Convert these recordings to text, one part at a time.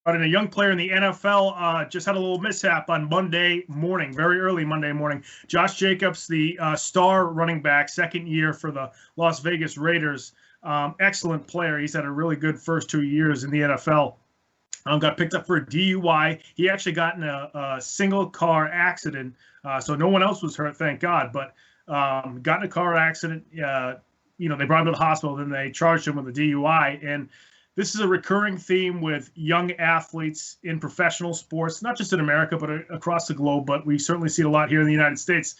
And a young player in the NFL just had a little mishap on Monday morning, very early Monday morning. Josh Jacobs, the star running back, second year for the Las Vegas Raiders, excellent player. He's had a really good first 2 years in the NFL. Got picked up for a DUI. He actually got in a single car accident, so no one else was hurt, thank God. But got in a car accident. They brought him to the hospital, then they charged him with a DUI. And this is a recurring theme with young athletes in professional sports, not just in America, but across the globe. But we certainly see it a lot here in the United States.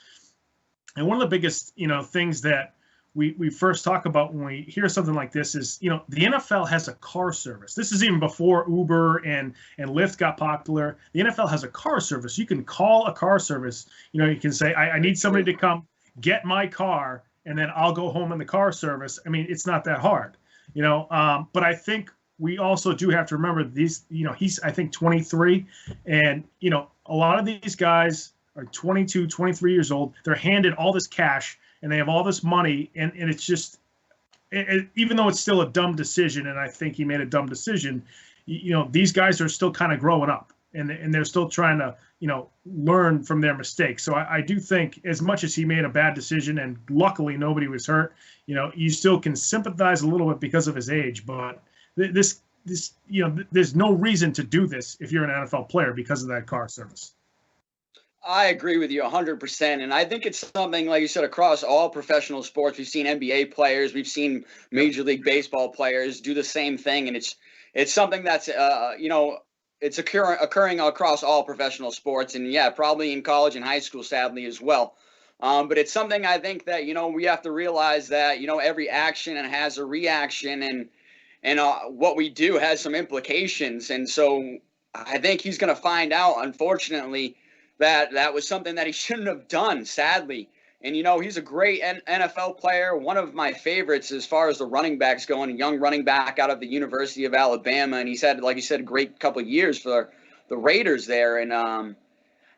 And one of the biggest, things that we first talk about when we hear something like this is, the NFL has a car service. This is even before Uber and Lyft got popular. The NFL has a car service. You can call a car service. You can say, I need somebody to come get my car, and then I'll go home in the car service. I mean, it's not that hard. But I think we also do have to remember these, he's, I think, 23. And, a lot of these guys are 22, 23 years old. They're handed all this cash and they have all this money. And it's just, even though it's still a dumb decision, and I think he made a dumb decision, these guys are still kind of growing up and they're still trying to, learn from their mistakes. So I do think, as much as he made a bad decision and luckily nobody was hurt, you still can sympathize a little bit because of his age. But this, there's no reason to do this if you're an NFL player because of that car service. I agree with you 100%. And I think it's something, like you said, across all professional sports. We've seen NBA players, we've seen Major League Baseball players do the same thing. And it's something that's, it's occurring across all professional sports. And, yeah, probably in college and high school, sadly, as well. But it's something I think that, we have to realize that, every action has a reaction, and what we do has some implications. And so I think he's going to find out, unfortunately, that was something that he shouldn't have done, sadly. And, he's a great NFL player, one of my favorites as far as the running backs going, a young running back out of the University of Alabama. And he's had, like you said, a great couple of years for the Raiders there. And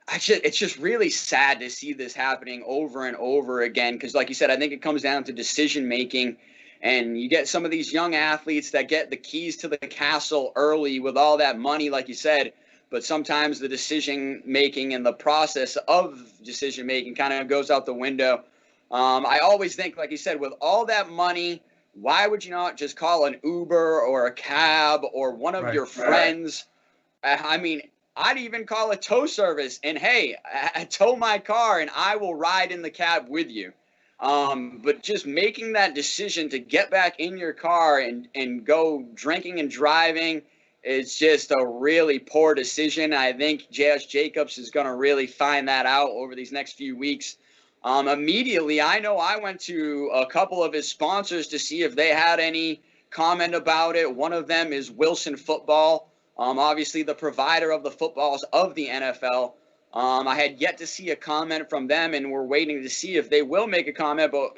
it's just really sad to see this happening over and over again because, like you said, I think it comes down to decision-making. And you get some of these young athletes that get the keys to the castle early with all that money, like you said, but sometimes the decision-making and the process of decision-making kind of goes out the window. I always think, like you said, with all that money, why would you not just call an Uber or a cab or one of your friends? I mean, I'd even call a tow service and, hey, tow my car and I will ride in the cab with you. But just making that decision to get back in your car and go drinking and driving, it's just a really poor decision. I think Josh Jacobs is going to really find that out over these next few weeks. Immediately, I know I went to a couple of his sponsors to see if they had any comment about it. One of them is Wilson Football, obviously the provider of the footballs of the NFL. I had yet to see a comment from them, and we're waiting to see if they will make a comment. But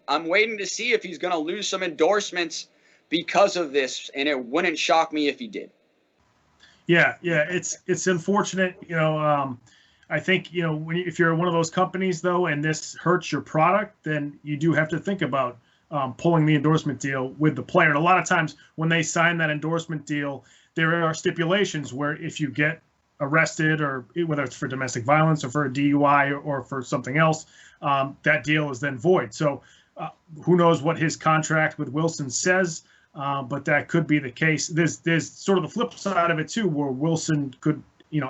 I'm waiting to see if he's going to lose some endorsements because of this, and it wouldn't shock me if he did. Yeah, it's unfortunate. I think if you're one of those companies though, and this hurts your product, then you do have to think about pulling the endorsement deal with the player. And a lot of times when they sign that endorsement deal, there are stipulations where if you get arrested, or whether it's for domestic violence or for a DUI or for something else, that deal is then void. So who knows what his contract with Wilson says, but that could be the case. There's sort of the flip side of it too, where Wilson could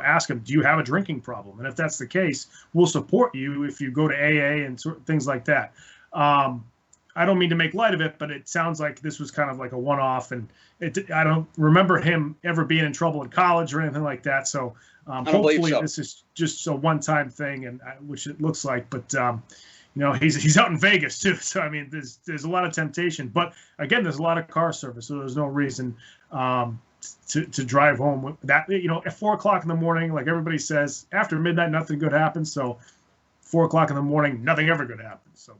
ask him, do you have a drinking problem? And if that's the case, we'll support you if you go to AA and things like that. I don't mean to make light of it, but it sounds like this was kind of like a one-off, and I don't remember him ever being in trouble in college or anything like that. So hopefully this is just a one-time thing, and which it looks like. But he's out in Vegas too, so I mean, there's a lot of temptation. But again, there's a lot of car service, so there's no reason to drive home with that. At 4 o'clock in the morning, like everybody says, after midnight, nothing good happens. So 4 o'clock in the morning, nothing ever good happens. So